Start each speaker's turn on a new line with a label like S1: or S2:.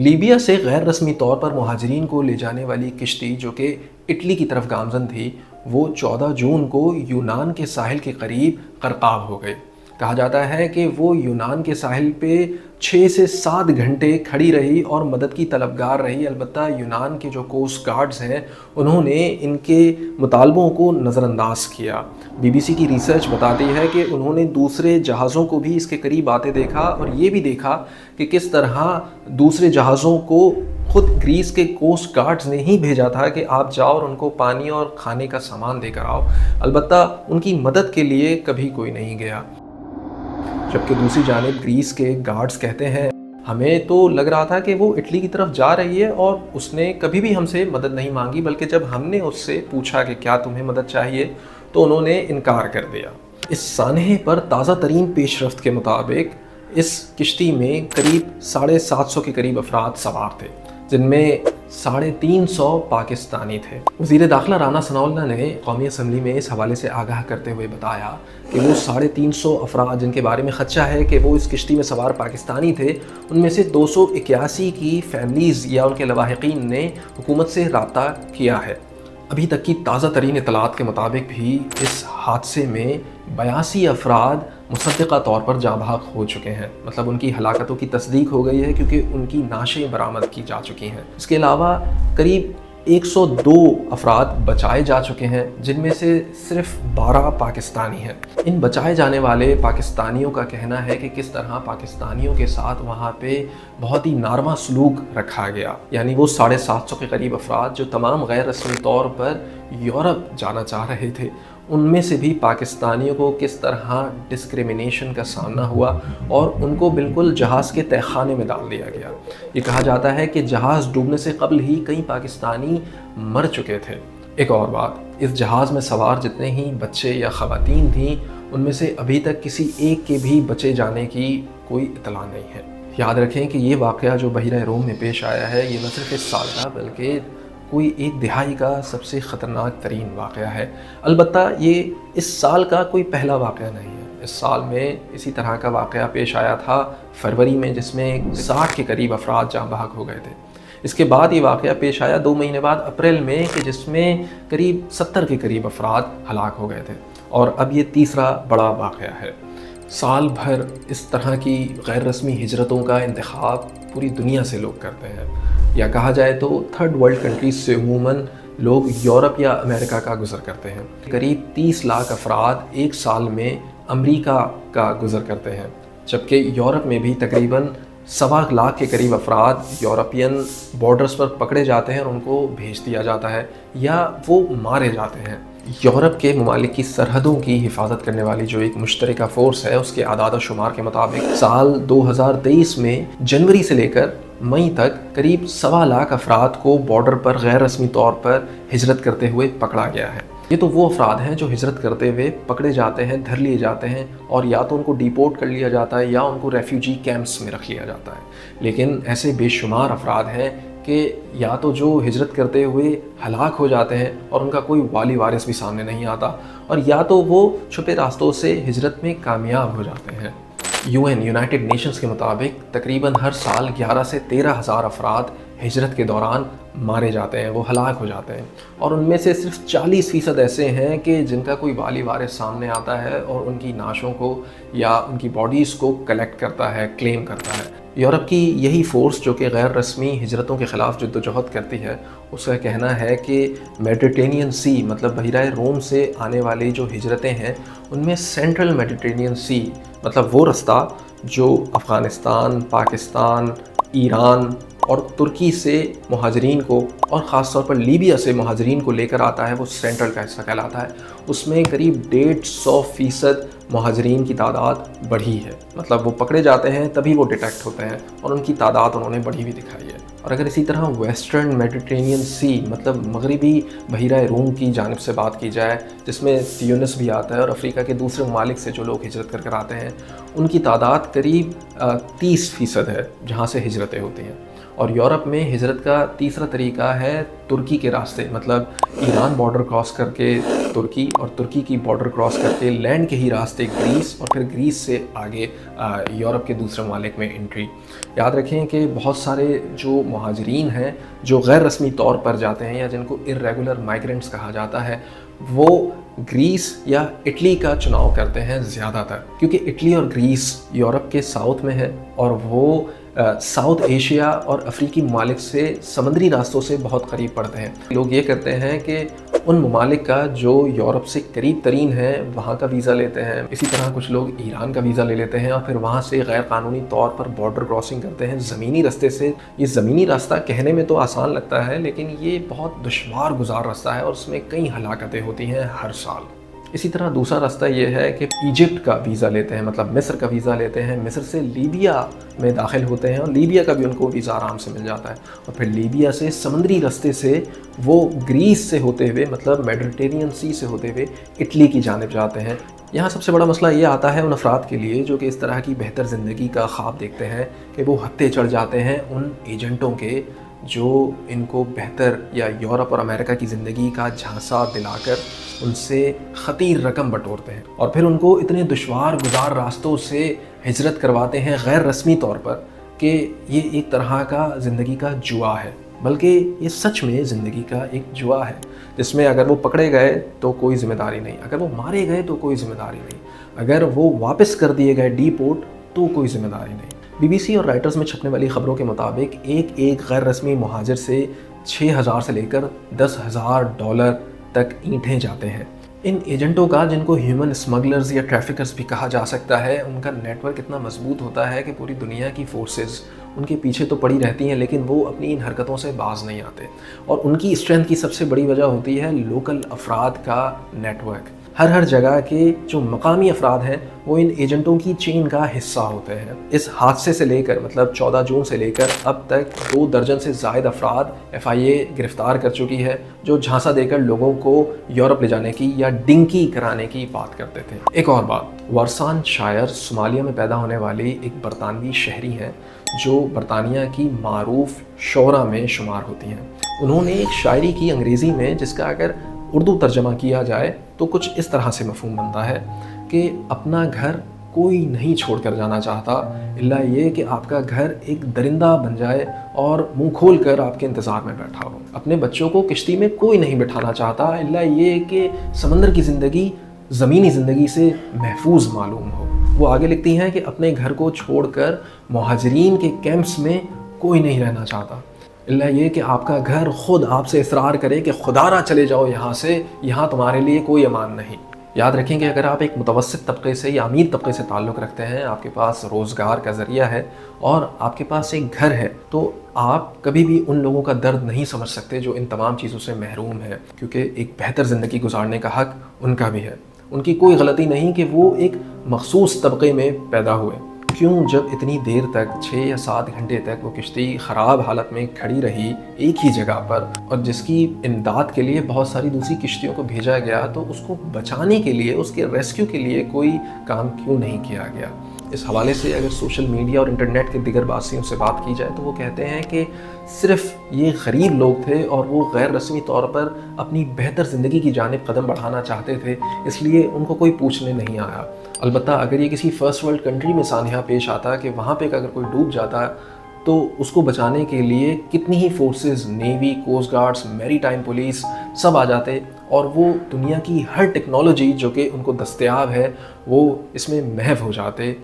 S1: Libya से गैर रस्मी तौर पर मुहाजिरीन को ले जाने वाली किश्ती जो कि इटली की तरफ गामजन थी, वो 14 जून को यूनान के साहिल के करीब गरकाब हो गई। कहा जाता है कि वो यूनान के साहिल पे 6 से 7 घंटे खड़ी रही और मदद की तलबगार रही। अलबत्ता यूनान के जो कोस्ट गार्ड्स हैं उन्होंने इनके मुतालबों को नज़रअंदाज किया। बीबीसी की रिसर्च बताती है कि उन्होंने दूसरे जहाज़ों को भी इसके करीब आते देखा और ये भी देखा कि किस तरह दूसरे जहाज़ों को खुद ग्रीस के कोस्ट गार्ड्स ने ही भेजा था कि आप जाओ और उनको पानी और खाने का सामान देकर आओ। अलबत्ता उनकी मदद के लिए कभी कोई नहीं गया। जबकि दूसरी जानिब ग्रीस के गार्ड्स कहते हैं, हमें तो लग रहा था कि वो इटली की तरफ जा रही है और उसने कभी भी हमसे मदद नहीं मांगी, बल्कि जब हमने उससे पूछा कि क्या तुम्हें मदद चाहिए तो उन्होंने इनकार कर दिया। इस सानहे पर ताज़ा तरीन पेशरफ्त के मुताबिक इस किश्ती में करीब 750 के करीब अफराद सवार थे, जिनमें 350 पाकिस्तानी थे। वज़ीर दाखिला राना सनाउल्लाह ने कौमी असम्बली में इस हवाले से आगाह करते हुए बताया कि वो 350 अफराद जिनके बारे में खदशा है कि वो इस किश्ती में सवार पाकिस्तानी थे, उनमें से 281 की फैमिलीज़ या उनके लवाहिकीन ने हुकूमत से रब्ता किया है। अभी तक की ताज़ा तरीन इतलात के मुताबिक भी इस हादसे में 82 अफराद मुसद्दिक़ा तौर पर जाँ बहक हो चुके हैं, मतलब उनकी हलाकतों की तस्दीक हो गई है क्योंकि उनकी नाशें बरामद की जा चुकी हैं। इसके अलावा करीब 102 अफराद बचाए जा चुके हैं, जिनमें से सिर्फ 12 पाकिस्तानी हैं। इन बचाए जाने वाले पाकिस्तानियों का कहना है कि किस तरह पाकिस्तानियों के साथ वहाँ पे बहुत ही नारमा सलूक रखा गया। यानी वो 750 के करीब अफराद जो तमाम गैर रस्मी तौर पर यूरोप जाना चाह रहे थे, उनमें से भी पाकिस्तानियों को किस तरह डिस्क्रिमिनेशन का सामना हुआ और उनको बिल्कुल जहाज़ के तहखाने में डाल दिया गया। ये कहा जाता है कि जहाज़ डूबने से कबल ही कई पाकिस्तानी मर चुके थे। एक और बात, इस जहाज़ में सवार जितने ही बच्चे या ख़वातीन थीं, उनमें से अभी तक किसी एक के भी बचे जाने की कोई इत्तला नहीं है। याद रखें कि ये वाक़या जो बहिरा रोम में पेश आया है, ये न सिर्फ इस साल का बल्कि कोई एक दिहाई का सबसे ख़तरनाक तरीन वाक़या है। अलबत्ता ये इस साल का कोई पहला वाक़या नहीं है। इस साल में इसी तरह का वाक़या पेश आया था फरवरी में, जिसमें 60 के करीब अफराद जाँ बहक हो गए थे। इसके बाद ये वाक़या पेश आया 2 महीने बाद अप्रैल में कि जिसमें करीब 70 के करीब अफराद हलाक हो गए थे। और अब ये तीसरा बड़ा वाक़या है। साल भर इस तरह की गैर रस्मी हिजरतों का इंतखाब पूरी दुनिया से लोग करते हैं, या कहा जाए तो थर्ड वर्ल्ड कंट्रीज़ से अमूमन लोग यूरोप या अमेरिका का गुज़र करते हैं। करीब 30 लाख अफराद एक साल में अमेरिका का गुज़र करते हैं, जबकि यूरोप में भी तकरीबन 1.25 लाख के करीब अफराद यूरोपियन बॉर्डर्स पर पकड़े जाते हैं और उनको भेज दिया जाता है या वो मारे जाते हैं। यूरोप के ममालिक की सरहदों की हिफाजत करने वाली जो एक मुश्तरका फ़ोर्स है, उसके आदाद और शुमार के मुताबिक साल 2023 में जनवरी से लेकर मई तक करीब 1.25 लाख अफराद को बॉर्डर पर गैर रस्मी तौर पर हिजरत करते हुए पकड़ा गया है। ये तो वो अफराद हैं जो हिजरत करते हुए पकड़े जाते हैं, धर लिए जाते हैं और या तो उनको डिपोर्ट कर लिया जाता है या उनको रेफ्यूजी कैंप्स में रख लिया जाता है। लेकिन ऐसे बेशुमार अफराद हैं कि या तो जो हिजरत करते हुए हलाक हो जाते हैं और उनका कोई वाली वारिस भी सामने नहीं आता, और या तो वो छुपे रास्तों से हिजरत में कामयाब हो जाते हैं। UN यूनाइटेड नेशंस के मुताबिक तकरीबन हर साल 11 से 13 हज़ार अफराद हिजरत के दौरान मारे जाते हैं, वो हलाक हो जाते हैं, और उनमें से सिर्फ 40% ऐसे हैं कि जिनका कोई वाली वारिस सामने आता है और उनकी नाशों को या उनकी बॉडीज़ को कलेक्ट करता है, क्लेम करता है। यूरोप की यही फ़ोर्स जो कि गैर रस्मी हिजरतों के ख़िलाफ़ जद्दोजहद करती है, उसका कहना है कि मेडिटेरेनियन सी, मतलब बहिरा रोम से आने वाली जो हिजरतें हैं, उनमें सेंट्रल मेडिटेरेनियन सी, मतलब वो रास्ता जो अफ़गानिस्तान, पाकिस्तान, ईरान और तुर्की से मुहाजिरीन को और ख़ास तौर पर लीबिया से मुहाजिरीन को लेकर आता है, वो सेंट्रल का हिस्सा कहलाता है। उसमें करीब 150% मुहाजिरीन की तादाद बढ़ी है, मतलब वो पकड़े जाते हैं तभी वो डिटेक्ट होते हैं और उनकी तादाद उन्होंने बढ़ी भी दिखाई है। और अगर इसी तरह वेस्टर्न मेडिटेरेनियन सी, मतलब मगरबी बहिरा रूम की जानिब से बात की जाए, जिसमें ट्यूनिस भी आता है और अफ्रीका के दूसरे ममालिक से जो लोग हिजरत कर आते हैं, उनकी तादाद करीब 30% है जहाँ से हिजरतें होती हैं। और यूरोप में हिजरत का तीसरा तरीका है तुर्की के रास्ते, मतलब ईरान बॉर्डर क्रॉस करके तुर्की और तुर्की की बॉर्डर क्रॉस करके लैंड के ही रास्ते ग्रीस और फिर ग्रीस से आगे यूरोप के दूसरे ममालिक में एंट्री। याद रखें कि बहुत सारे जो मुहाजिरीन हैं जो गैर रस्मी तौर पर जाते हैं या जिनको इर्रेगुलर माइग्रेंट्स कहा जाता है, वो ग्रीस या इटली का चुनाव करते हैं ज़्यादातर, क्योंकि इटली और ग्रीस यूरोप के साउथ में है और वो साउथ एशिया और अफ्रीकी ममालिक से समुद्री रास्तों से बहुत करीब पड़ते हैं। लोग ये करते हैं कि उन ममालिक का जो यूरोप से करीब तरीन है वहाँ का वीज़ा लेते हैं। इसी तरह कुछ लोग ईरान का वीज़ा ले लेते हैं और फिर वहाँ से गैर कानूनी तौर पर बॉर्डर क्रॉसिंग करते हैं ज़मीनी रास्ते से। ये ज़मीनी रास्ता कहने में तो आसान लगता है, लेकिन ये बहुत दुश्वार गुजार रास्ता है और उसमें कई हलाकतें होती हैं हर साल। इसी तरह दूसरा रास्ता ये है कि इजिप्ट का वीज़ा लेते हैं, मतलब मिस्र का वीज़ा लेते हैं, मिस्र से लीबिया में दाखिल होते हैं और लीबिया का भी उनको वीज़ा आराम से मिल जाता है और फिर लीबिया से समुद्री रास्ते से वो ग्रीस से होते हुए, मतलब मेडिटेरेनियन सी से होते हुए इटली की जानिब जाते हैं। यहाँ सबसे बड़ा मसला ये आता है उन अफराद के लिए जो कि इस तरह की बेहतर ज़िंदगी का ख्वाब देखते हैं कि वो हत्थे चढ़ जाते हैं उन एजेंटों के जो इनको बेहतर या यूरोप और अमेरिका की ज़िंदगी का झांसा दिलाकर उनसे ख़तीर रकम बटोरते हैं और फिर उनको इतने दुश्वार गुजार रास्तों से हिजरत करवाते हैं गैर रस्मी तौर पर कि ये एक तरह का ज़िंदगी का जुआ है। बल्कि ये सच में ज़िंदगी का एक जुआ है जिसमें अगर वो पकड़े गए तो कोई ज़िम्मेदारी नहीं, अगर वो मारे गए तो कोई ज़िम्मेदारी नहीं, अगर वो वापस कर दिए गए डीपोर्ट तो कोई ज़िम्मेदारी नहीं। BBC और राइटर्स में छपने वाली ख़बरों के मुताबिक एक गैर रस्मी मुहाजिर से 6,000 से लेकर $10,000 तक ईंटें जाते हैं। इन एजेंटों का, जिनको ह्यूमन स्मगलर्स या ट्रैफिकर्स भी कहा जा सकता है, उनका नेटवर्क इतना मजबूत होता है कि पूरी दुनिया की फोर्सेस उनके पीछे तो पड़ी रहती हैं लेकिन वो अपनी इन हरकतों से बाज नहीं आते। और उनकी स्ट्रेंथ की सबसे बड़ी वजह होती है लोकल अफराद का नेटवर्क। हर जगह के जो मकामी अफराद हैं वो इन एजेंटों की चेन का हिस्सा होते हैं। इस हादसे से लेकर, मतलब 14 जून से लेकर अब तक 2 दर्जन से ज़ायद अफराद FIA गिरफ़्तार कर चुकी है जो झांसा देकर लोगों को यूरोप ले जाने की या डिंकी कराने की बात करते थे। एक और बात, वर्सान शायर सोमालिया में पैदा होने वाली एक बरतानवी शहरी हैं जो बरतानिया की मारूफ शोरा में शुमार होती हैं। उन्होंने एक शायरी की अंग्रेज़ी में जिसका अगर उर्दू तर्जमा किया जाए तो कुछ इस तरह से मफ़हूम बनता है कि अपना घर कोई नहीं छोड़ कर जाना चाहता इल्ला ये कि आपका घर एक दरिंदा बन जाए और मुंह खोल कर आपके इंतज़ार में बैठा हो। अपने बच्चों को किश्ती में कोई नहीं बिठाना चाहता इल्ला ये कि समंदर की ज़िंदगी ज़मीनी ज़िंदगी से महफूज मालूम हो। वो आगे लिखती हैं कि अपने घर को छोड़कर मुहाजिरीन के कैंप्स में कोई नहीं रहना चाहता इल्ला ये कि आपका घर खुद आपसे इसरार करे कि खुदारा चले जाओ यहाँ से, यहाँ तुम्हारे लिए कोई अमान नहीं। याद रखें कि अगर आप एक मुतवस्सित तबके से या अमीर तबके से ताल्लुक़ रखते हैं, आपके पास रोज़गार का ज़रिया है और आपके पास एक घर है, तो आप कभी भी उन लोगों का दर्द नहीं समझ सकते जो इन तमाम चीज़ों से महरूम है, क्योंकि एक बेहतर ज़िंदगी गुजारने का हक़ उनका भी है। उनकी कोई गलती नहीं कि वो एक मखसूस तबके में पैदा हुए। क्यों जब इतनी देर तक 6 या 7 घंटे तक वो किश्ती ख़राब हालत में खड़ी रही एक ही जगह पर और जिसकी इमदाद के लिए बहुत सारी दूसरी किश्तियों को भेजा गया, तो उसको बचाने के लिए, उसके रेस्क्यू के लिए कोई काम क्यों नहीं किया गया? इस हवाले से अगर सोशल मीडिया और इंटरनेट के दिगर बासियों से बात की जाए तो वो कहते हैं कि सिर्फ ये गरीब लोग थे और वो गैर रस्मी तौर पर अपनी बेहतर ज़िंदगी की जानिब कदम बढ़ाना चाहते थे, इसलिए उनको कोई पूछने नहीं आया। अलबत्ता अगर ये किसी फ़र्स्ट वर्ल्ड कंट्री में सानिया पेश आता कि वहाँ पे अगर कोई डूब जाता तो उसको बचाने के लिए कितनी ही forces, navy, coast guards, maritime police सब आ जाते और वो दुनिया की हर टेक्नोलॉजी जो कि उनको दस्तयाब है वो इसमें महव हो जाते।